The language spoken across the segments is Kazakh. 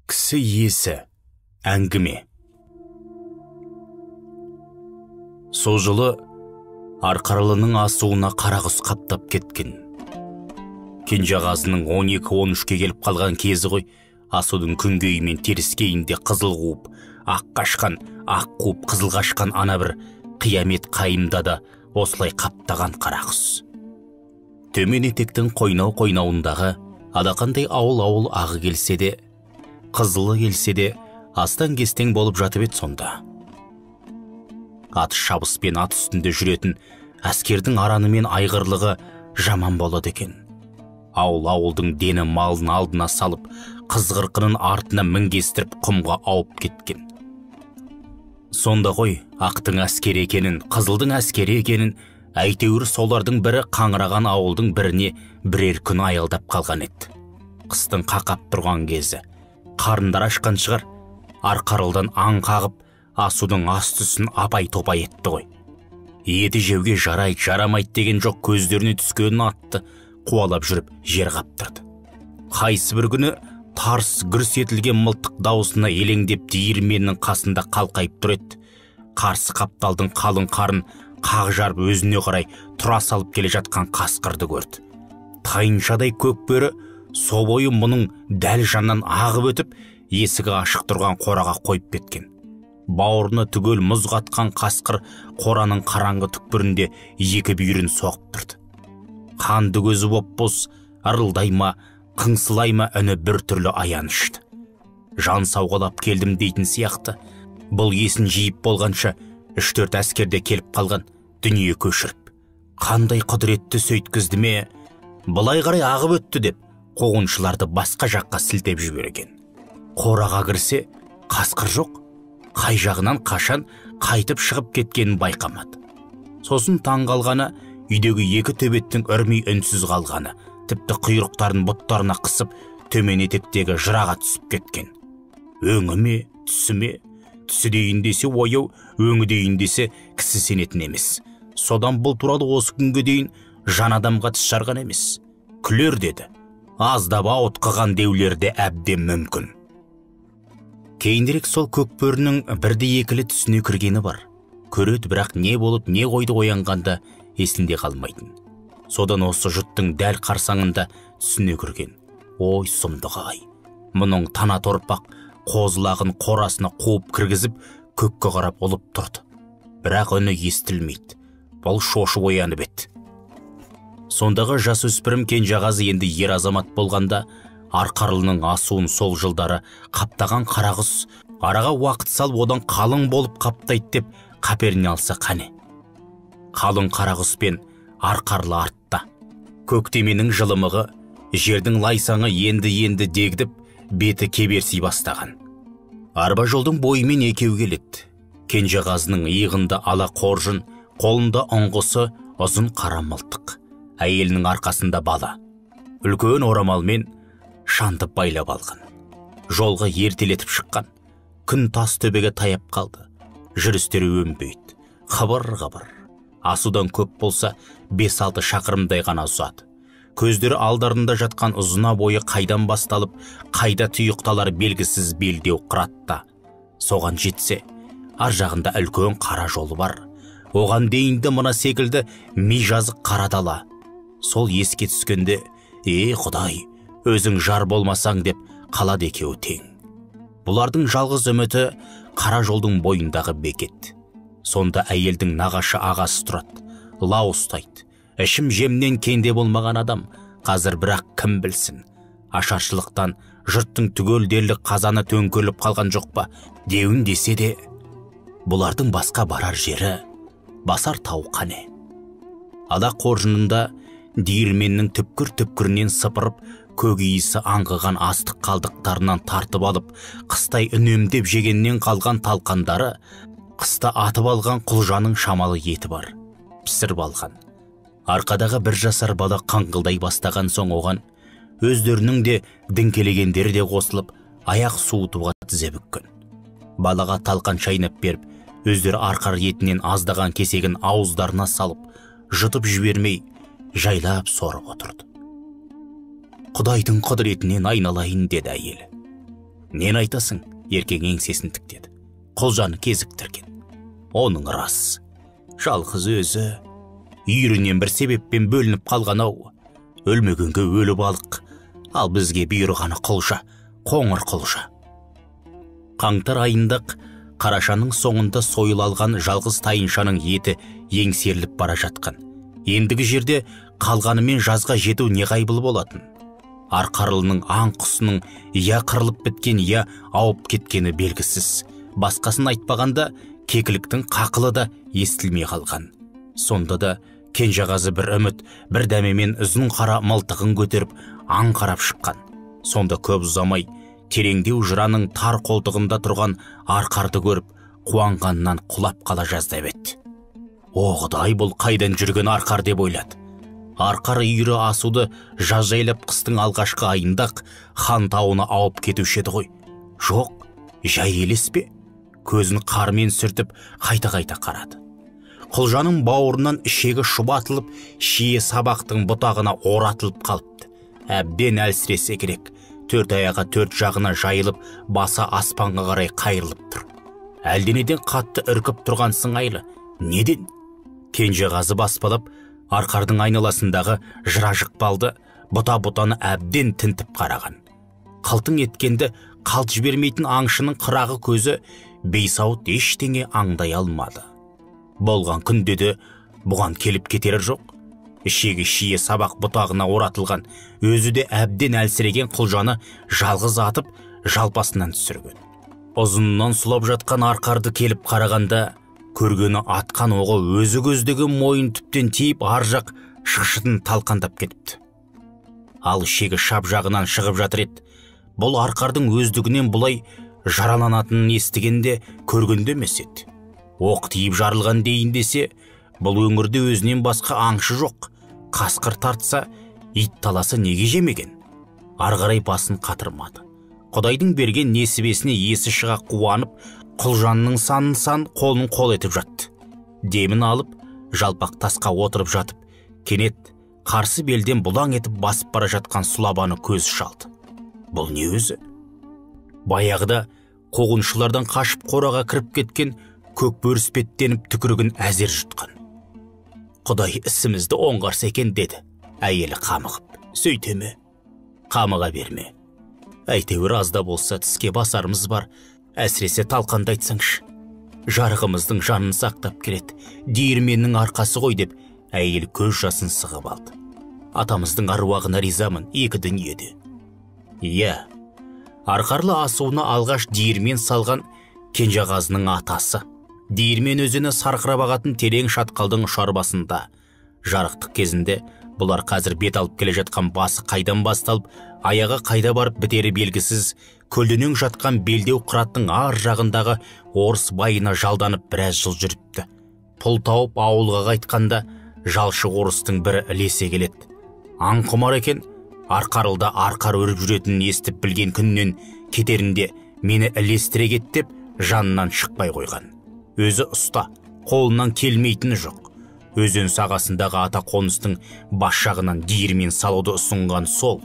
Кісі иесі әңгіме. Сол жылы Арқаралының асуына қарағұс қаптап кеткен. Кенжеғазының 12-13-ке келіп қалған кезі ғой. Асудың күнгейі мен теріскейінде қызыл қуып, ақ қашқан, ақ қуып қызыл қашқан ана бір қиямет қайымда да осылай қаптаған қарағұс. Төмен етектің қойнауындағы алақандай ауыл ағы келсе де, қызылы келсе де, астан-кестең болып жатып еді сонда. Ат шабыспен ат үстінде жүретін әскердің араны мен айғырлығы жаман болады екен. Ауылдың дені малын алдына салып, қызғырқының артына мінгестіріп құмға ауып кеткен. Сонда ғой ақтың әскері екенін, қызылдың әскері екенін, әйтеуір солардың бірі қаңыраған ауылдың біріне бірер күн аялдап қалған еді. Қыстың қақап тұрған кезі, қарындар ашқан шығар, Арқаралдан аң қағып, асудың ас-түсін апай-топай етті ғой. Еті жеуге жарайды, жарамайды деген жоқ, көздеріне түскенін атты, қуалап жүріп жер қаптырды. Қайсы бір күні тарс гүрс етілген мылтық даусына елеңдеп диірменнің қасында қалқайып тұр еді. Қарсы қапталдың қалың қарын қақ жарып өзіне қарай тұра салып келе жатқан қасқырды көрді. Тайыншадай көк бөрі со бойы мұның дәл жанынан ағып өтіп, есігі ашық тұрған қораға қойып кеткен. Бауырына түгел мұз қатқан қасқыр қораның қараңғы түкпірінде екі бүйірін соғып тұрды. Қанды көзі боп-боз, ырылдай ма, қыңсылай ма үні бір түрлі аянышты. Жан сауғалап келдім дейтін сияқты. Бұл есін жиып болғанша 3-4 әскерде келіп қалған, дүние көшіріп. Қандай құдіретті сөйткізді ме, бұлай қарай ағып өтті деп, қуғыншыларды басқа жаққа сілтеп жіберген. Қораға кірсе, қасқыр жоқ, қай жағынан қашан қайтып шығып кеткенін байқамады. Сосын таң қалғаны, үйдегі екі төбеттің үрмей үнсіз қалғаны, тіпті құйрықтарын бұттарына қысып, төмен етектегі жыраға түсіп кеткен. Өңі ме, түсі ме? Түсі дейін десе ояу, өңі дейін десе кісі сенетін емес. Содан бұл туралы осы күнге дейін жан адамға тіс жарған емес. Күлер деді. Аздап ауытқыған деулерде әбден мүмкін. Кейінірек сол көкбөрінің бірді-екілі түсіне кіргені бар. Көреді, бірақ не болып, не қойды оянғанда есінде қалмайтын. Содан осы жұттың дәл қарсаңында түсіне кірген. Ой, сұмдық-ай. Мұның тана торпақ қозылағын қорасына қуып кіргізіп, көкке қарап олып тұрды. Бірақ үні естілмейді. Бұл шошып оянып еді. Сондағы жасөспірім Кенжеғазы енді ер азамат болғанда, Арқаралының асуын сол жылдары қаптаған қарағұс араға уақыт салып одан қалың болып қаптайды деп қаперіне алса қане. Қалың қарағұс пен Арқарлы артта. Көктеменің жылымығы, жердің лайсаңы енді дегдіп, беті кеберси бастаған. Арба жолдың бойымен екеу келеді. Кенжеғазының иығында ала қоржын, қолында ұңғысы, ұзын қара мылтық. Әйелінің арқасында бала. Үлкен орамалмен шантып байлап алған. Жолға ертелетіп шыққан. Күн тас төбеге таяп қалды. Жүрістері өнбейді. Қыбыр-қыбыр. Асудан көп болса 5-6 шақырымдай ғана ұзады. Көздері алдарында жатқан ұзына бойы қайдан басталып, қайда тұйықталар белгісіз белдеу қыратта. Соған жетсе, ар жағында үлкен қара жолы бар. Оған дейінді мына секілді ми жазық қара дала. Сол еске түскенде, Құдай, өзің жар болмасаң деп қалады екеуі тең. Бұлардың жалғыз үміті қара жолдың бойындағы бекет. Сонда әйелдің нағашы ағасы тұрады, лау ұстайды. Ішім жемнен кенде болмаған адам, қазір бірақ кім білсін. Ашаршылықтан жұрттың түгел дерлік қазаны төңкеріліп қалған жоқ па, деуін десе де, бұлардың басқа барар жері, басар тау қане. Ала қоржынында диірменнің түпкір-түпкірінен сыпырып, көк иісі аңғыған астық қалдықтарынан тартып алып, қыстай үнемдеп жегеннен қалған талқандары, қыста атып алған құлжаның шамалы еті бар, пісіріп алған. Арқадағы 1 жасар бала қаңғылдай бастаған соң оған, өздерінің де діңкелегендері де қосылып, аяқ суытуға тізе бүккен. Балаға талқан шайнап беріп, өздері арқар етінен аздаған кесегін ауыздарына салып, жұтып жібермей, жайлап сорып отырды. Құдайдың құдіретінен айналайын, деді әйелі. Нені айтасың? Еркек еңсесін тіктеді. Құлжаны кезіктірген. Оның рас. Жалғыз өзі. Үйірінен бір себеппен бөлініп қалған-ау. Өлмегенге өлі балық. Ал бізге бұйырғаны құлжа, қоңыр құлжа. Қаңтар айындық қарашаның соңында сойыл алған жалғыз тайыншаның еті еңсеріліп бара жатқан. Ендігі жерде қалғанымен жазға жету неғайбыл болатын. Арқарлының аң құсының я қырылып біткен, я ауып кеткені белгісіз. Басқасын айтпағанда кекіліктің қақылы да естілмей қалған. Сонда да Кенжеғазы бір үміт, бір дәмемен ұзын қара мылтығын көтеріп аң қарап шыққан. Сонда көп ұзамай тереңдеу жыраның тар қолтығында тұрған арқарды көріп, қуанғаннан құлап қала жаздап. О Құдай, бұл қайдан жүрген арқар деп ойлады. Арқар үйірі асуды жаз жайлап қыстың алғашқы айындақ хан тауына ауып кетуші еді ғой. Жоқ, жай елес пе? Көзін қармен сүртіп қайта-қайта қарады. Құлжаның бауырынан ішегі шұбатылып, шие сабақтың бұтағына оратылып қалыпты. Әбден әлсіресе керек. Төрт аяға төрт жағына жайылып, баса аспанға қарай қайырылып тұр. Әлденеден қатты үркіп тұрған сыңайлы. Неден? Кенжеғазы баспалап, арқардың айналасындағы жыра жықпалды, бұта-бұтаны әбден тінтіп қараған. Қылтың еткенді қалт жібермейтін аңшының қырағы көзі бейсауыт ештеңе аңдай алмады. Болған күнде де бұған келіп кетері жоқ. Ішегі шие сабақ бұтағына оратылған, өзі де әбден әлсіреген Құлжаны жалғыз атып, жалпасынан түсірген. Ұзыннан сұлап жатқан арқарды келіп қарағанда, көргені атқан оғы өзі көздеген мойын түптен тиіп, ар жақ шықшытын талқандап кетіпті. Ал ішегі шап жағынан шығып жатыр еді. Бұл арқардың өздігінен бұлай жараланатынын естігенде көргенде емес еді. Оқ тиіп жарылған дейін десе, бұл өңірде өзінен басқа аңшы жоқ. Қасқыр тартса, ит таласы неге жемеген? Арғарай басын қатырмады. Құдайдың берген несібесіне есі шыға қуанып, Құлжанның сан қолын қол етіп жатты. Демін алып, жалпақ тасқа отырып жатып, кенет қарсы белден бұлаң етіп басып бара жатқан сұлабаны көз шалды. Бұл не өзі? Баяғыда қуғыншылардан қашып қораға кіріп кеткен көк бөріспеттеніп түкірігін әзер жұтқан. Құдай ісімізді оңғарса екен деді. Әйелі қамығып. Сөйтеме? Қамыға берме. Әйтеуір азда болса тіске басарымыз бар. Әсіресе талқанды айтсаңшы. Жарығымыздың жанын сақтап келеді. Диірменнің арқасы ғой деп әйел көз жасын сығып алды. Атамыздың аруағына ризамын екі дүниеде. Иә, арқарлы асуына алғаш диірмен салған Кенжеғазының атасы. Диірмен өзені сарқырап ағатын терең шатқалдың шарбасында. Жарықтық кезінде бұлар қазір бет алып келе жатқан басы қайдан басталып, аяғы қайда барып бітері белгісіз, көлденең жатқан белдеу қыраттың ар жағындағы орыс байына жалданып біраз жыл жүріпті. Пұл тауып ауылға қайтқанда жалшы орыстың бірі ілесе келеді. Аң құмар екен, арқарылда арқар өріп жүретінін естіп білген күннен кетерінде мені ілестіре кет деп жанынан шықпай қойған. Өзі ұста, қолынан келмейтіні жоқ. Өзен сағасындағы ата қоныстың бас жағынан диірмен салуды ұсынған сол.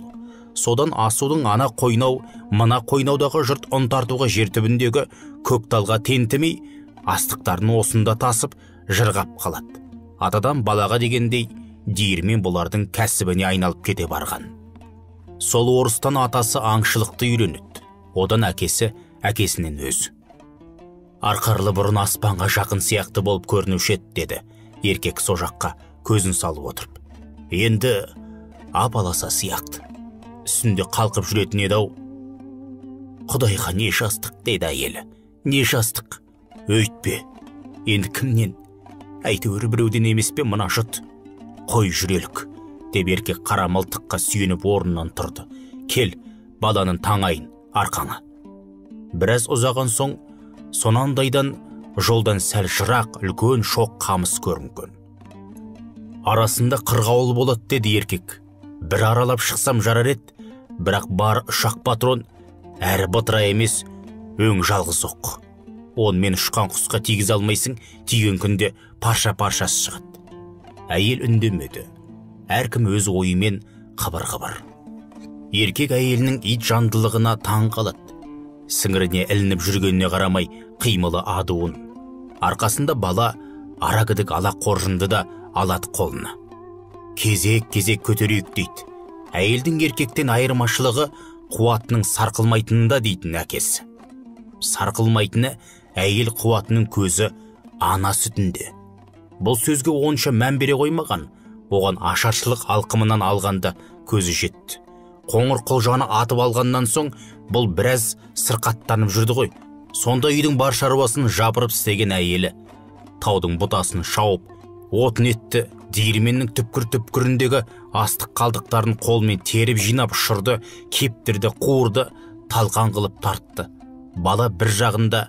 Содан асудың ана қойнау, мына қойнаудағы жұрт ұн тартуға жер түбіндегі көкталға тентімей, астықтарын осында тасып, жырғап қалады. Атадан балаға дегендей, диірмен бұлардың кәсібіне айналып кете барған. Сол орыстан атасы аңшылықты үйренеді. Одан әкесі, әкесінен өзі. Арқарлы бұрын аспанға жақын сияқты болып көрінуші еді, деді еркек со жаққа көзін салып отырып. Енді апаласа сияқты. Үстінде қалқып жүретін еді-ау. Құдайға не жастық, деді әйелі. Не жастық? Өйтпе. Енді кімнен? Әйтеуір біреуден емес пе мына жұт? Қой жүрелік, деп еркек қара мылтыққа сүйеніп орнынан тұрды. Кел, баланың таңайын, арқаңа. Біраз ұзаған соң, сонандайдан жолдан сәл жырақ үлкен шоқ қамыс көрінген. Арасында қырғауыл болады, деді еркек. Бір аралап шықсам жарар еді, бірақ бар ұшақ патрон, әрі бытыра емес, өң жалғыз оқ. Онымен ұшқан құсқа тигіз алмайсың, тиген күнде парша-паршасы шығады. Әйел үндемеді. Әркім өз ойымен қыбыр-қыбыр. Еркек әйелінің ит жандылығына таң қалады. Сіңіріне ілініп жүргеніне қарамай қимылы адуын. Арқасында бала арагідік ала қоржынды да алады қолына. Кезек-кезек көтерейік дейді. Әйелдің еркектен айырмашылығы қуатының сарқылмайтынында дейтін әкесі. Сарқылмайтыны әйел қуатының көзі ана сүтінде. Бұл сөзге онша мән бере қоймаған, оған ашаршылық алқымынан алғанда көзі жетті. Қоңыр құлжаны атып алғаннан соң бұл біраз сырқаттанып жүрді ғой. Сонда үйдің бар шаруасын жапырып істеген әйелі таудың бұтасын шауып, отын етті, диірменнің түпкір-түпкіріндегі астық қалдықтарын қолмен теріп жинап ұшырды, кептірді, қуырды, талқан қылып тартты. Бала бір жағында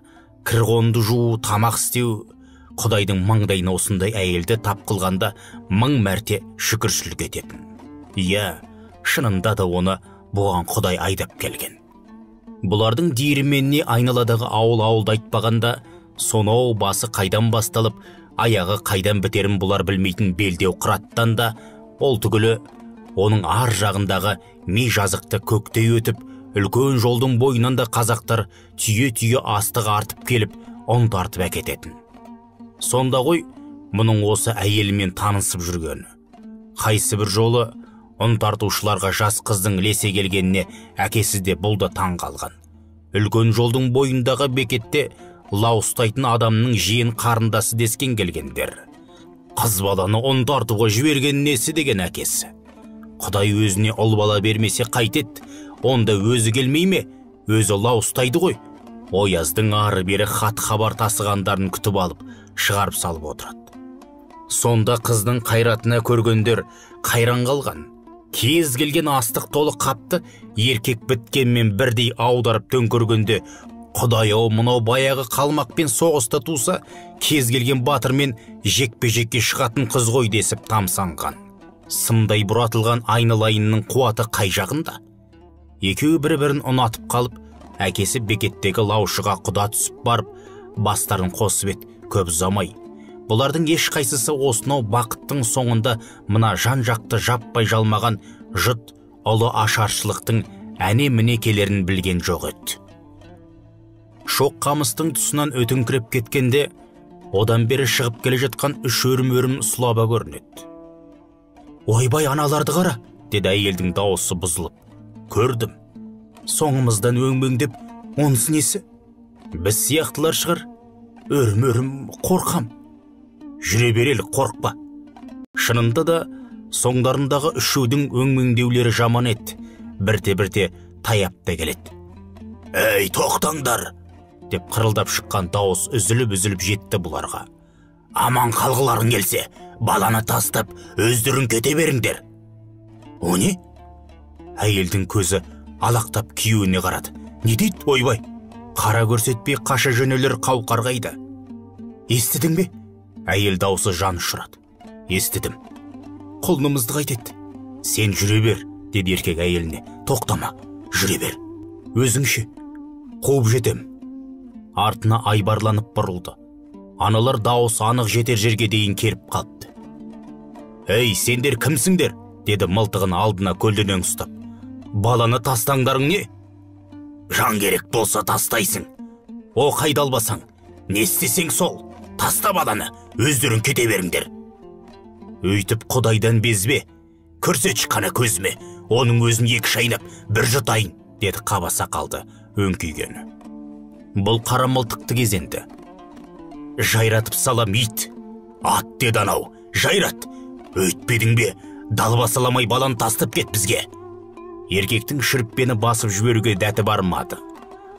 кір-қонды жуу, тамақ істеу. Құдайдың маңдайына осындай әйелді тап қылғанда мың мәрте шүкіршілік ететін. Иә, шынында да оны бұған Құдай айдап келген. Бұлардың диірменіне айналадағы ауыл-ауылды айтпағанда, сонау басы қайдан басталып, аяғы қайдан бітерін бұлар білмейтін белдеу қыраттан да, ол түгілі оның ар жағындағы ми жазықты көктей өтіп, үлкен жолдың бойынан да қазақтар түйе-түйе астық артып келіп, ұн тартып әкететін. Сонда ғой, мұның осы әйелімен танысып жүргені. Қайсы бір жолы ұн тартушыларға жас қыздың лесе келгеніне әкесі де бұл да таң қалған. Үлкен жолдың бойындағы бекетте лау ұстайтын адамның жиен қарындасы дескен келгендер. Қыз баланы ұн тартуға жіберген несі деген әкесі. Құдай өзіне ұл бала бермесе қайтет, онда өзі келмей ме? Өзі лау ұстайды ғой. Ояздың ары бері хат хабар тасығандарын күтіп алып, шығарып салып отырады. Сонда қыздың қайратына көргендер қайран қалған. Кез келген астық толы қапты еркек біткенмен бірдей аударып төңкергенде, Құдай-ау, мынау баяғы қалмақпен соғыста туса, кез келген батырмен жекпе-жекке шығатын қыз ғой десіп тамсанған. Сымдай бұратылған айналайынның қуаты қай жағында? Екеуі бір-бірін ұнатып қалып, әкесі бекеттегі лаушыға құда түсіп барып, бастарын қосып ет, көп ұзамай. Бұлардың ешқайсысы осынау бақыттың соңында мына жан-жақты жаппай жалмаған жұт ұлы ашаршылықтың әне-мінекелерін білген жоқ еді. Шоқ қамыстың тұсынан өтіңкіреп кеткенде, одан бері шығып келе жатқан үш өрім-өрім сұлаба көрінеді. «Ойбай, аналарды қара!» деді әйелдің дауысы бұзылып. «Көрдім. Соңымыздан өңмеңдеп, онысы несі? Біз сияқтылар шығар. Өрім-өрім, қорқам». «Жүре берелік, қорқпа». Шынында да соңдарындағы үшеудің өңмеңдеулері жаман еді. Бірте-бірте таяп та келеді. «Әй, тоқтаңдар!» деп қырылдап шыққан дауыс үзіліп-үзіліп жетті бұларға. «Аман қалғыларың келсе, баланы тастап, өздерің кете беріңдер». «О не?» Әйелдің көзі алақтап күйеуіне қарады. «Не дейді, ойбай? Қара көрсетпей қаша жөнелер қауқарғайды». «Естідің бе?» Әйел даусы жан ұшырады. «Естідім. Құлынымызды қайтеді». «Сен жүре бер», деді еркек әйеліне. «Тоқтама, жүре бер. Өзіңше, қуып жетем». Артына айбарланып бұрылды. Аналар дауыс анық жетер жерге дейін келіп қалыпты. «Ей, сендер кімсіңдер?» деді мылтығын алдына көлденең ұстап. «Баланы тастаңдарың не?» «Жан керек болса тастайсың. О, қайда албасаң? Не істесең сол? Таста баланы, өздерің кете беріңдер». «Өйтіп Құдайдан безбе. Көрсетші қана көзіме, оның өзін екі шайнап, бір жұтайын», деді қаба сақалды өңкүйгені. Бұл қара мылтықты кезенді. «Жайратып салам, ит! Ат деді анау, жайрат! Өйтпедің бе, далба саламай баланы тастып кет бізге». Еркектің шүріппені басып жіберуге дәті бармады.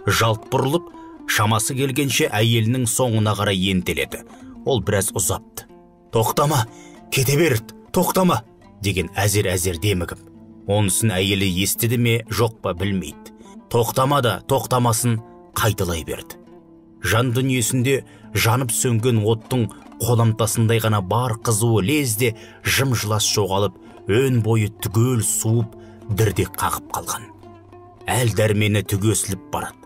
Жалт бұрылып, шамасы келгенше әйелінің соңына қарай ентеледі. Ол біраз ұзапты. «Тоқтама, кете берді, тоқтама!» деген әзер-әзер демігіп. Онысын әйелі естіді ме, жоқ па білмейді. Тоқтама да, тоқтамасын қайталай берді. Жан дүниесінде жанып сөнген оттың қоламтасындай ғана бар қызуы лезде жым-жылас жоғалып, өн бойы түгел суып, дірдек қағып қалған. Әл дәрмені түгесіліп барады.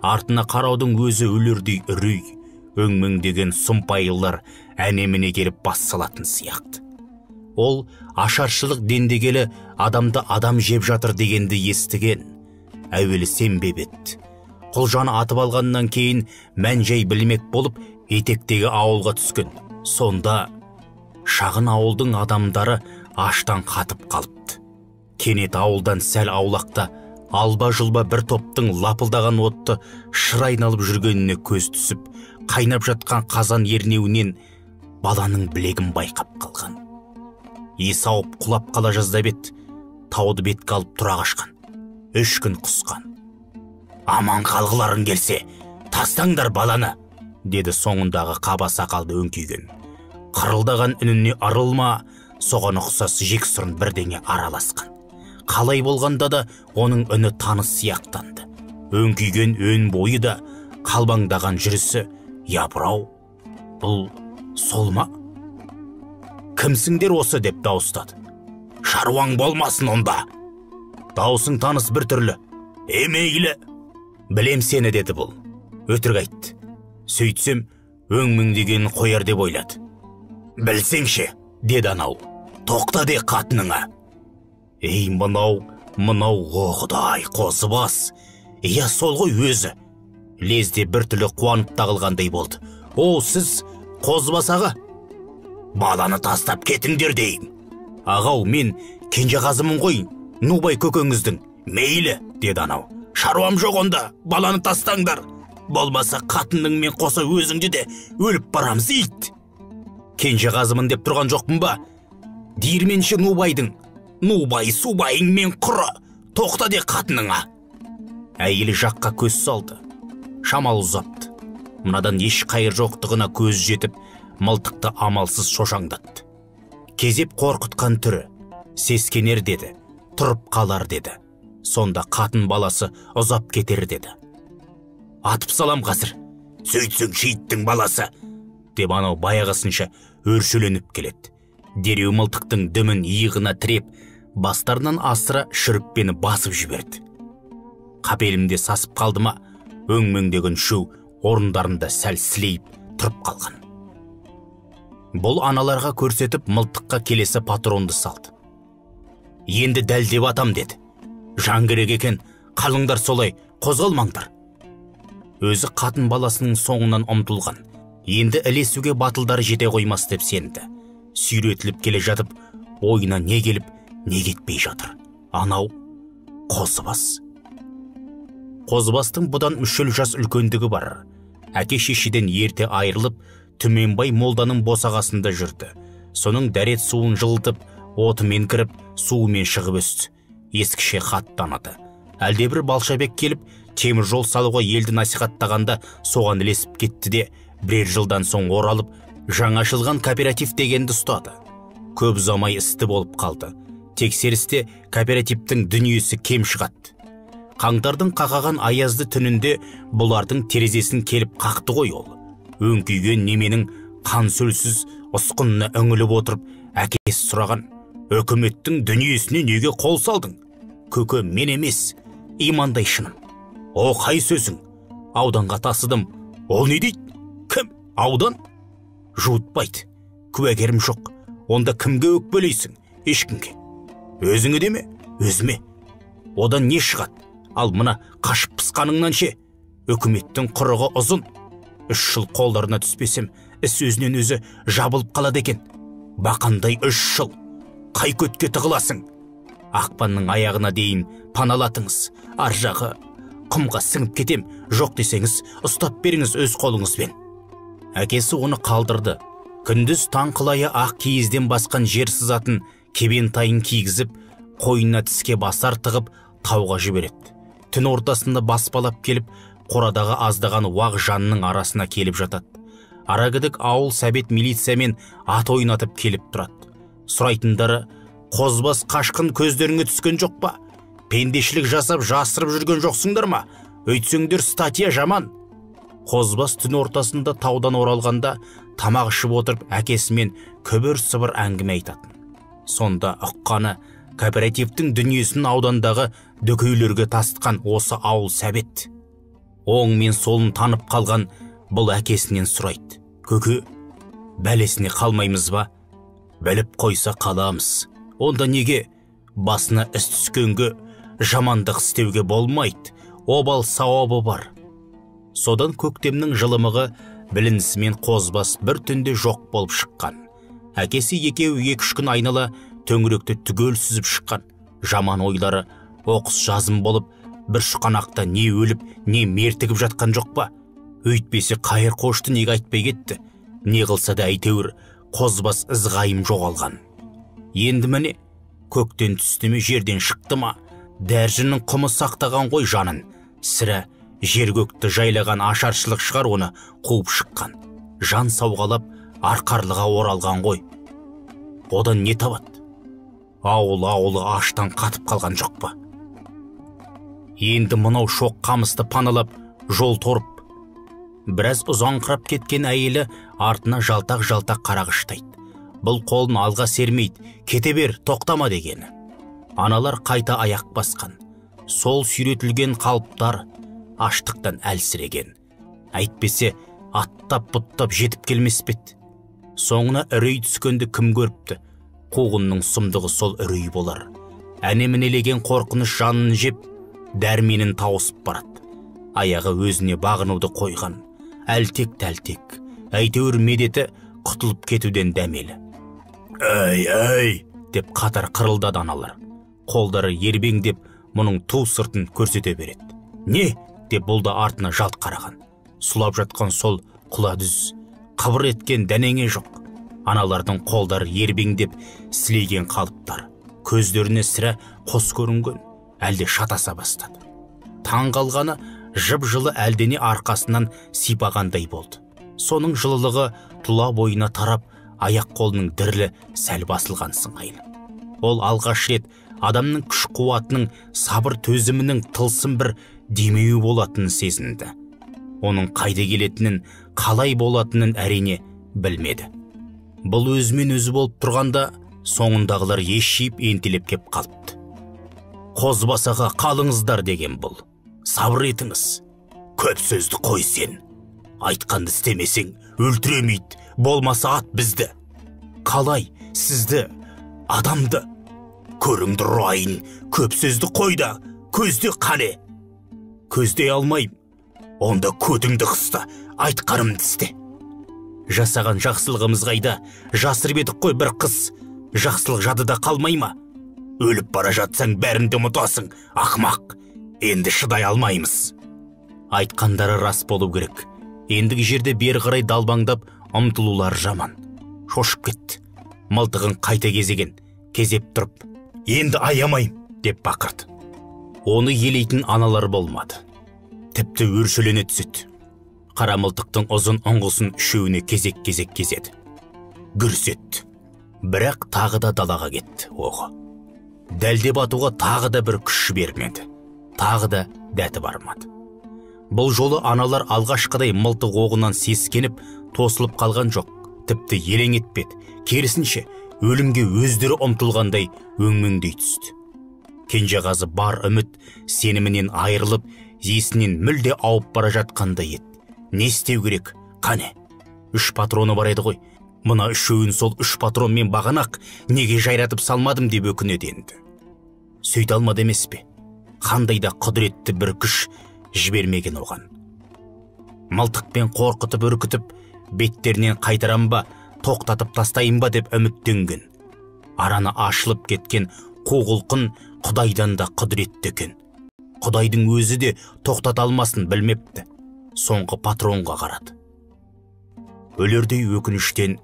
Артына қараудың өзі өлердей үрей, өңмеңдеген сұмпайылар әне-міне келіп бас салатын сияқты. Ол ашаршылық дендегелі адамды адам жеп жатыр дегенді естіген. Әуелі сенбеп еді. Құлжаны атып алғаннан кейін мән-жай білмек болып етектегі ауылға түскен. Сонда шағын ауылдың адамдары аштан қатып қалыпты. Кенет ауылдан сәл аулақта алба-жұлба бір топтың лапылдаған отты шыр айналып жүргеніне көз түсіп, қайнап жатқан қазан ернеуінен баланың білегін байқап қалған. Есі ауып құлап қала жаздап еді, тауды бетке алып тұра қашқан. 3 күн құсқан. «Аман қалғыларың келсе, тастаңдар баланы», деді соңындағы қаба сақалды өңкейген. Қырылдаған үніне арылма, соған ұқсас жексұрын бірдеңе араласқан. Қалай болғанда да оның үні таныс сияқтанды. Өңкейген өн бойы да, қалбаңдаған жүрісі, япырау, бұл сол ма? «Кімсіңдер осы?» деп дауыстады. «Шаруаң болмасын онда». Даусың таныс бір түрлі. «Мейлі, білем сені» деді бұл. Өтірік айтты. Сөйтсем, өңмің деген қояр деп ойлады. «Білсеңші», деді анау, «тоқта де қатыныңа». «Ей, мынау, Құдай, Қозыбас. Иә, сол ғой өзі». Лезде бір түрлі қуанып тағылғандай болды. «О, сіз Қозыбас аға?» «Баланы тастап кетіңдер дейім». «Ағау, мен Кенжеғазымын ғой, Нубай көкеңіздің». «Мейлі», деді анау. «Шаруам жоқ онда, баланы тастаңдар. Болмаса қатыныңмен қоса өзіңді де өліп барамыз ит». «Кенжеғазымын деп тұрған жоқпын ба? Диірменші Нубайдың. Нубай субайың мен құры, тоқта де қатыныңа». Әйелі жаққа көз салды. Шамал ұзапты. Мынадан еш қайыр жоқтығына көз жетіп, мылтықты амалсыз шошаңдатты. Кезеп қорқытқан түрі, сескенер деді, тұрып қалар деді. Сонда қатын баласы ұзап кетер деді. «Атып салам қазір». «Сөйтсің шейіттің баласы», деп анау баяғысынша өршеленіп келеді. Дереу мылтықтың дүмін иығына тіреп, бастарынан асыра шүріппені басып жіберді. Қапелімде сасып қалды ма, өңмеңдеген шөу орындарында сәл сілейіп тұрып қалған. Бұл аналарға көрсетіп мылтыққа келесі патронды салды. «Енді дәлдеп атам» деді. «Жан керек екен, қалыңдар солай, қозғалмаңдар». Өзі қатын баласының соңынан ұмтылған. Енді ілесуге батылдары жете қоймас деп сенді. Сүйретіліп келе жатып, ойына не келіп, не кетпей жатыр. Анау Қозыбас. Қозыбастың бұдан 3 жас үлкендігі бар. Әке шешеден ерте айырылып, Түменбай молданың босағасында жүрді. Соның дәрет суын жылытып, отымен кіріп, суымен шығып өсті. Ескіше хат таныды. Әлдебір Балшабек келіп, темір жол салуға елді насихаттағанда соған ілесіп кетті де, бірер жылдан соң оралып, жаңа ашылған кооператив дегенді ұстады. Көп ұзамай істі болып қалды. Тексерісте кооперативтің дүниесі кем шығады. Қаңтардың қақаған аязды түнінде бұлардың терезесін келіп қақты ғой ол. Өңкейген неменің қан сөлсіз ұсқынына үңіліп отырып, әкесі сұраған: «Өкіметтің дүниесіне неге қол салдың?» «Көке, мен емес, имандай шыным». «О, қай сөзің?» «Ауданға тасыдым». «Ол не дейді?» «Кім? Аудан?» «Жуытпайды. Куәгерім жоқ». «Онда кімге өкпелейсің?» «Ешкімге». «Өзіңе деме?» «Өзіме». «Одан не шығады? Ал мына қашып пысқаныңнан ше?» «Өкіметтің құрығы ұзын. 3 жыл қолдарына түспесем, іс өзінен өзі жабылып қалады екен». «Бақандай 3 жыл. Қай көтке тығыласың?» «Ақпанның аяғына дейін паналатыңыз. Ар жағы құмға сіңіп кетем, жоқ десеңіз, ұстап беріңіз өз қолыңызбен». Әкесі оны қалдырды. Күндіз таңқылая ақ киізден басқан жер сызатын кебен тайын кигізіп, қойнына тіске басар тығып, тауға жібереді. Түн ортасында баспалап келіп, қорадағы аздаған уақ жанның арасына келіп жатады. Арагідік ауыл сәбет милициямен ат ойнатып келіп тұрады. Сұрайтындары: «Қозыбас қашқын көздеріңе түскен жоқ па? Пендешілік жасап жасырып жүрген жоқсыңдар ма? Өйтсеңдер статья жаман». Қозыбас түн ортасында таудан оралғанда тамақ ішіп отырып әкесімен көбір-сыбыр әңгіме айтатын. Сонда ұққаны кооперативтің дүниесін аудандағы дөкейлерге тастқан осы ауыл сәбет. Оң мен солын танып қалған бұл әкесінен сұрайды: «Көке, бәлесіне қалмаймыз ба?» «Біліп қойса қаламыз. Онда неге басына іс түскенге жамандық істеуге болмайды. Обал сауабы бар». Содан көктемнің жылымығы білінісімен Қозбас бір түнде жоқ болып шыққан. Әкесі екеуі 2-3 күн айнала төңіректі түгел сүзіп шыққан. Жаман ойлары оқыс жазым болып, бір шұқанақта не өліп, не мертігіп жатқан жоқ па? Өйтпесе қайыр қошты неге айтпай кетті? Не қылса да әйтеуір Қозбас ізғайым жоғалған. Енді міне, көктен түсті ме, жерден шықты ма? Дәржінің құмы сақтаған ғой жанын. Сірә жер көкті жайлаған ашаршылық шығар оны қуып шыққан. Жан сауғалап арқарлыға оралған ғой. Одан не табады? Ауылы аштан қатып қалған жоқ па? Енді мынау шоқ қамысты паналап жол торып, біраз ұзаңқырап кеткен әйелі артына жалтақ қарағыштайды. Бұл қолын алға сермейді, кете бер, тоқтама дегені. Аналар қайта аяқ басқан. Сол сүйретілген қалыптар аштықтан әлсіреген. Әйтпесе аттап-бұттап жетіп келмес пе еді. Соңына үрей түскенді кім көріпті? Қуғынның сұмдығы сол үрей болар. Әне-мінелеген қорқыныш жанын жеп, дәрменін тауысып барады. Аяғы өзіне бағынуды қойған. Әлтек-тәлтек, әйтеуір медеті құтылып кетуден дәмелі. «Әй!» деп қатар қырылдады аналар. Қолдары ербеңдеп, мұның ту сыртын көрсете береді. «Не?» деп бұл да артына жалт қараған. Сұлап жатқан сол құла дүз, қыбыр еткен дәнеңе жоқ. Аналардың қолдары ербеңдеп сілейген қалыптар. Көздеріне сірә қос көрінген, әлде шатаса бастады. Таң қалғаны жып-жылы әлдене арқасынан сипағандай болды. Соның жылылығы тұла бойына тарап, аяқ қолының дірілі сәл басылған сыңайлы. Ол алғаш рет адамның күш қуатының, сабыр төзімінің тылсым бір демеуі болатынын сезінді. Оның қайда келетінін, қалай болатынын әрине білмеді. Бұл өзімен өзі болып тұрғанда, соңындағылар ешшиіп ентелеп кеп қалыпты. «Қозбасаға қалыңыздар» деген бұл. «Сабыр етіңіз. Көп сөзді қой сен. Айтқанды істемесең, өлтіремейді, болмаса ат бізді. Қалай сізді, адамды? Көріңді ұрайын, көп сөзді қой да, көзде қане?» «Көздей алмайым. Онда көтіңді қыста, айтқанымды істе. Жасаған жақсылығымыз қайда? Жасырып едік қой бір қыз. Жақсылық жадыда қалмай ма? Өліп бара жатсаң бәрінді ұмытасың, ақымақ. Енді шыдай алмаймыз». Айтқандары рас болу керек. Ендігі жерде бері қарай далбаңдап ұмтылулар жаман. Шошып кетті. Мылтығын қайта кезеген, кезеп тұрып, «Енді аямайым» деп бақырды. Оны елейтін аналар болмады. Тіпті өршелене түседі. Қара мылтықтың ұзын ұңғысын үшеуіне кезек-кезек кезеді. Гүрс етті. Бірақ тағы да далаға кетті оғы. Дәлдеп атуға тағы да бір күш бермеді. Тағы да дәті бармады. Бұл жолы аналар алғашқыдай мылтық оғынан сескеніп, тосылып қалған жоқ. Тіпті елең етпеді. Керісінше, өлімге өздері ұмтылғандай өңмеңдей түсті. Кенжеғазы бар үміт сенімінен айырылып, есінен мүлде ауып бара жатқандай еді. Не істеу керек? Қане? 3 патроны бар еді ғой. Мұна үшеуін сол 3 патронмен бағанақ неге жайратып салмадым деп өкінеді енді. Сөйте алмады емес пе? Қандай да құдіретті бір күш жібермеген оған. Мылтықпен қорқытып үркітіп, беттерінен қайтарам ба, тоқтатып тастайын ба деп үміттенген. Араны ашылып кеткен қуғылқын Құдайдан да құдіретті екен. Құдайдың өзі де тоқтата алмасын білмепті. Соңғы патронға қарады. Өлердей өкініштен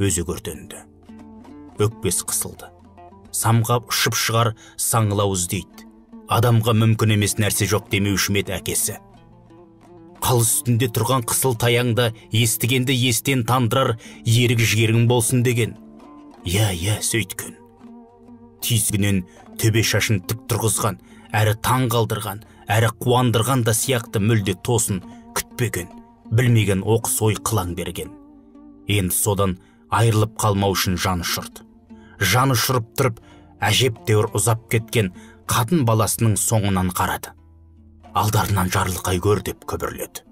өзі көрденді. Өкпес қысылды. Самғап ұшып шығар саңылау іздейді. Адамға мүмкін емес нәрсе жоқ демеуші ме еді әкесі. Қал үстінде тұрған қысыл таяңда естігенді естен тандырар ерік жігерің болсын деген. Я, сөйткен. Түйсігінен төбе шашын тік тұрғызған, әрі таң қалдырған, әрі қуандырған да сияқты мүлде тосын күтпеген, білмеген оқыс ой қылаң берген. Енді содан айырылып қалмау үшін жаны ұшырды. Жаны ұшырып тұрып, әжептәуір ұзап кеткен қатын баласының соңынан қарады. Алдарынан жарылқай көр деп көбірледі.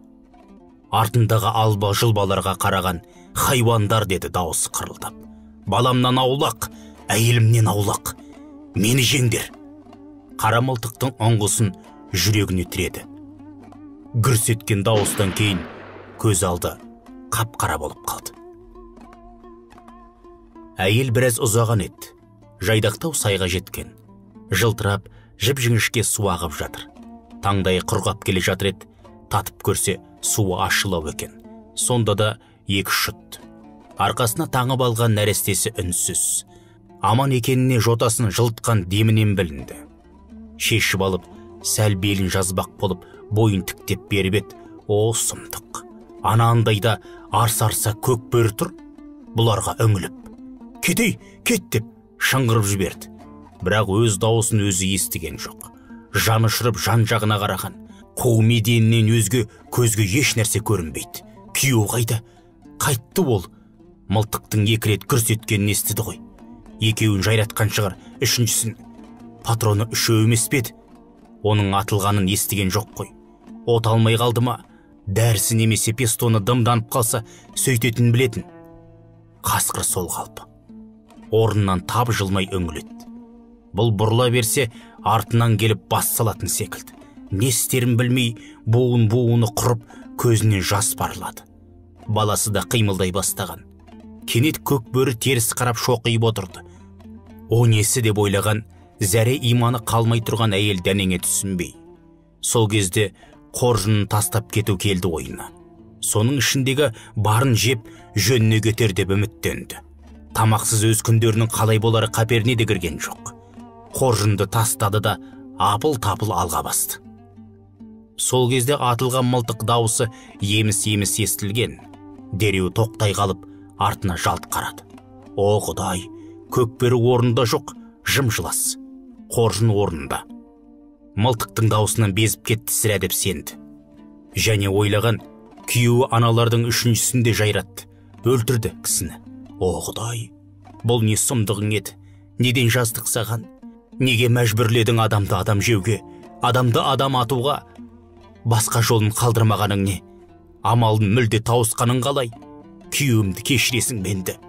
Артындағы алба жылбаларға қараған хайуандар деді дауысы қырылдап. Баламнан аулақ, әйелімнен аулақ, мені жеңдер. Қара мылтықтың ұңғысын жүрегіне тіреді. Гүрс еткен дауыстан кейін көз алды қап-қара болып қалды. Әйел біраз ұзаған еді. Жайдақтау сайға жеткен. Жылтырап, жіп-жіңішке су ағып жатыр. Таңдайы құрғап келе жатыр еді. Татып көрсе, суы ашылау екен. Сонда да екі шұтты. Арқасына таңып алған нәрестесі үнсіз. Аман екеніне жотасын жылтқан демінен білінді. Шешіп алып, сәл белін жазбақ болып, бойын тіктеп беріп еді. О, сұмдық. Анандайда арса-арса көк бөрі тұр. Бұларға үңіліп. Кетей, кет деп шыңғырып жіберді. Бірақ өз дауысын өзі естіген жоқ. Жаны шырып жан жағына қараған. Қу меденінен өзге көзге еш нәрсе көрінбейді. Күйеу қайда? Қайтты ол. Мылтықтың екі рет гүрс еткенін естіді ғой. Екеуін жайратқан шығар, үшіншісін. Патроны үшеу емес пе еді? Оның атылғанын естіген жоқ қой. От алмай қалды ма? Дәрісі немесе пестоны дымданып қалса, сөйтетін білетін. Қасқыр сол қалпы. Орнынан тап жылмай үңіледі. Бұл бұрыла берсе, артынан келіп бас салатын секілді. Не істерін білмей, буын-буыны құрып, көзінен жас парылады. Баласы да қимылдай бастаған. Кенет көк бөрі теріс қарап шоқиып отырды. О несі деп ойлаған, зәре иманы қалмай тұрған әйел дәнеңе түсінбей. Сол кезде қоржынын тастап кету келді ойына. Соның ішіндегі барын жеп, жөніне кетер деп үміттенді. Тамақсыз өз күндерінің қалай болары қаперіне де кірген жоқ. Қоржынды тастады да апыл-тапыл алға басты. Сол кезде атылған мылтық дауысы еміс-еміс естілген. Дереу тоқтай қалып, артына жалт қарады. О Құдай, көкбөрі орнында жоқ, жым-жылас. Қоржын орнында. Мылтықтың даусынан безіп кетті сірә деп сенді. Және ойлаған, күйеуі аналардың үшіншісінде жайратты. Өлтірді кісіні. О Құдай, бұл не сұмдығың еді? Неден жаздық саған? Неге мәжбүрледің адамды адам жеуге, адамды адам атуға? Басқа жолын қалдырмағаның не? Амалын мүлде тауысқаның қалай? Күйеуімді кешіресің менді.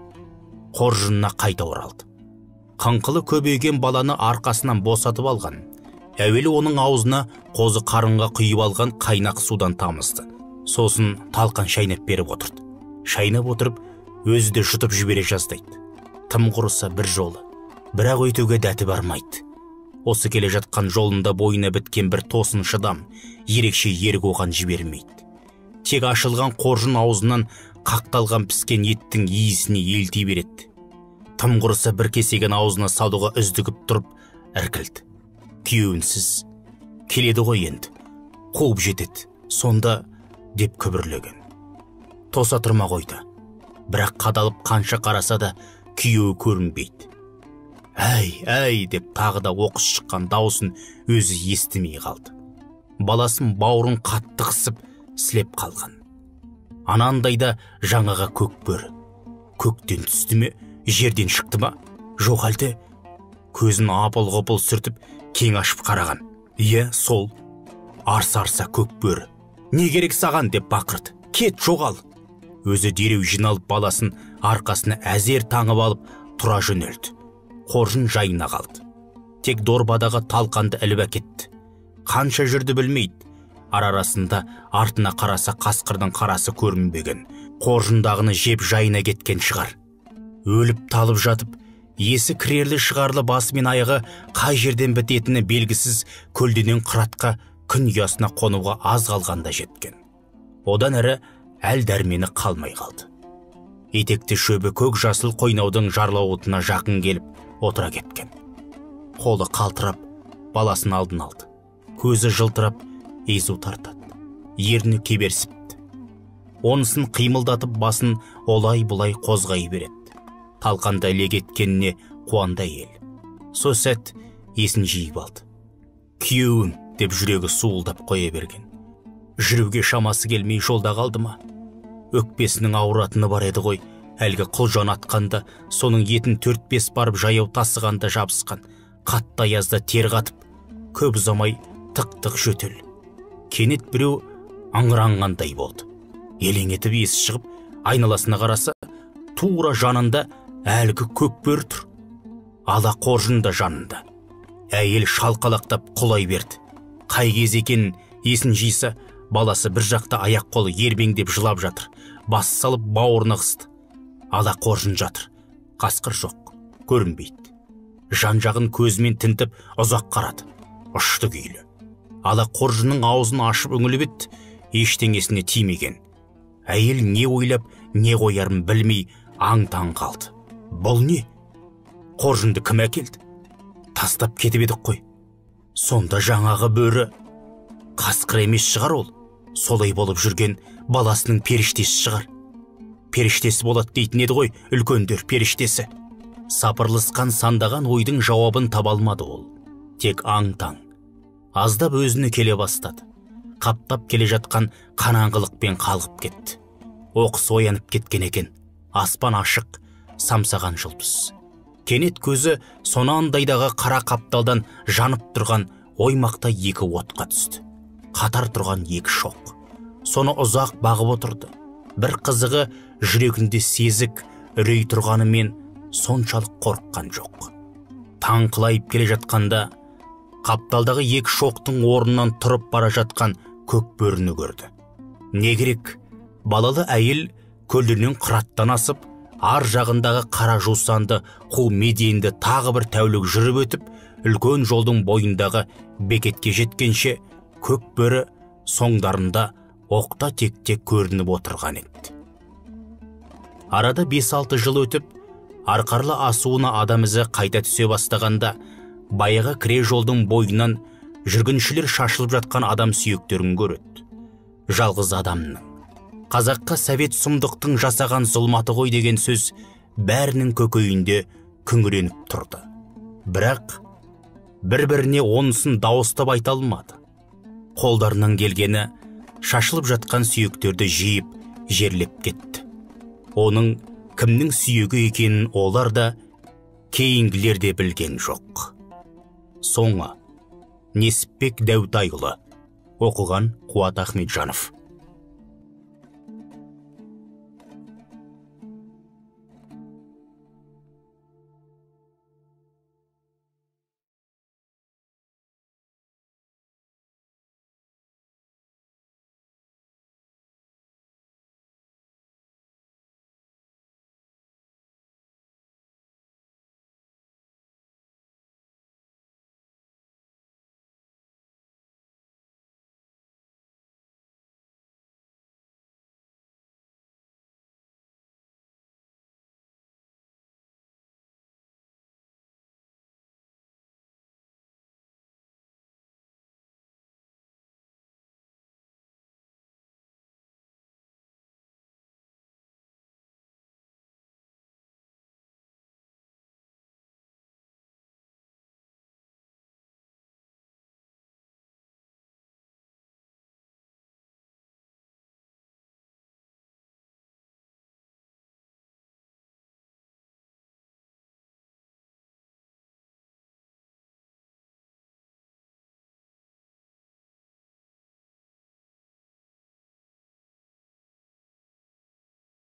Қоржынына қайта оралды. Қыңқылы көбейген баланы арқасынан босатып алған. Әуелі оның аузына қозы қарынға құйып алған қайнақ судан тамызды. Сосын талқан шайнап беріп отырды. Шайнап отырып, өзі де жұтып жібере жаздайды. Тым құрыса бір жолы. Бірақ өйтуге дәті бармайды. Осы келе жатқан жолында бойына біткен бір тосын шыдам, ерекше ерік оған жібермейді. Тек ашылған қоржын аузынан қақталған піскен еттің иісіне елти береді. Тым құрыса бір кесеген аузына салуға үздігіп тұрып, іркілді. Күйеуінсіз. Келеді ғой енді. Қуып жетеді. Сонда деп күбірлеген. Тоса тұрма қойды. Бірақ қадалып қанша қараса да күйеуі көрінбейді. Әй деп тағы да оқыс шыққан даусын өзі естімей қалды. Баласын бауырын қатты қысып сілеп қалған. Анандайда жаңаға көк бөрі. Көктен түсті ме, жерден шықты ма? Жоқ әлде? Көзін апыл-ғұпыл сүртіп, кең ашып қараған. Иә, сол. Арса-арса көк бөрі. Не керек саған деп бақырды. Кет, жоғал. Өзі дереу жиналып баласын арқасына әзер таңып алып тұра жөнелді. Қоржын жайына қалды. Тек дорбадағы талқанды іліп әкетті. Қанша жүрді білмейді. Арасында артына қараса қасқырдың қарасы көрінбеген. Қоржындағыны жеп жайына кеткен шығар. Өліп талып жатып, есі кірерлі шығарлы басы мен аяғы қай жерден бітетіні белгісіз көлденең қыратқа күн ұясына қонуға аз қалғанда жеткен. Одан әрі әл дәрмені қалмай қалды. Етекті шөбі көк жасыл қойнаудың жарлауытына жақын келіп отыра кеткен. Қолы қалтырап, баласын алдын алды. Көзі жылтырап, езу тартады. Ерні кеберсіпті. Онысын қимылдатып басын олай-бұлай қозғай береді. Талқанда лек еткеніне қуанда ел. Со сәт есін жиып алды. Күйеуім деп жүрегі суылдап қоя берген. Жүруге шамасы келмей жолда қалды ма? Өкпесінің ауыратыны бар еді ғой. Әлгі құлжан атқанда, соның етін 4-5 барып жаяу тасығанда жабысқан. Қатты аязда тер қатып, көп ұзамай тық-тық жөтел. Кенет біреу аңыраңғандай болды. Елең етіп есі шығып, айналасына қараса, тура жанында әлгі көк бөрі тұр. Ала қоржында жанында. Әйел шалқалақтап құлай берді. Қай кез екенін есін жиса, Баласы бір жақта аяқ қолы ербеңдеп жылап жатыр. Бас салып бауырына қысты. Ала қоржын жатыр. Қасқыр жоқ, көрінбейді. Жан-жағын көзімен тінтіп ұзақ қарады. Ұшты күйлі. Ала қоржынның аузын ашып үңіліп еді, ештеңесіне тимеген. Әйел не ойлап, не қоярын білмей аң-таң қалды. Бұл не? Қоржынды кім әкелді? Тастап кетіп едік қой. Сонда жаңағы бөрі қасқыр емес шығар ол. Солай болып жүрген баласының періштесі шығар. Періштесі болады дейтін еді ғой, үлкендер періштесі. Сапырлысқан сандаған ойдың жауабын таба алмады ол. Тек аң-таң. Аздап өзіне келе бастады. Қаптап келе жатқан қараңғылықпен қалғып кетті. Оқыс оянып кеткен екен. Аспан ашық, самсаған жұлдыз. Кенет көзі сонандайдағы қара қапталдан жанып тұрған оймақта екі отқа түсті. Қатар тұрған екі шоқ. Соны ұзақ бағып отырды. Бір қызығы жүрегінде сезік, үрей тұрғанымен соншалық қорыққан жоқ. Таңқылайып келе жатқанда қапталдағы екі шоқтың орнынан тұрып бара жатқан көк бөріні көрді. Не керек? Балалы әйел көлденең қыраттан асып, ар жағындағы қара жусанды қу меденді тағы бір тәулік жүріп өтіп, үлкен жолдың бойындағы бекетке жеткенше көк бөрі соңдарында оқта-текте көрініп отырған еді. Арада 5-6 жыл өтіп, арқарлы асуына адам ізі қайта түсе бастағанда, баяғы кіре жолдың бойынан жүргіншілер шашылып жатқан адам сүйектерін көреді. Жалғыз адамның. Қазаққа совет сұмдықтың жасаған зұлматы ғой деген сөз бәрінің көкейінде күңіреніп тұрды. Бірақ бір-біріне онысын дауыстап айта алмады. Қолдарынан келгені шашылып жатқан сүйектерді жиып, жерлеп кетті. Оның кімнің сүйегі екенін олар да, кейінгілер де білген жоқ. Соңы Несіпбек Дәутайұлы. Оқыған Қуат Ахметжанов.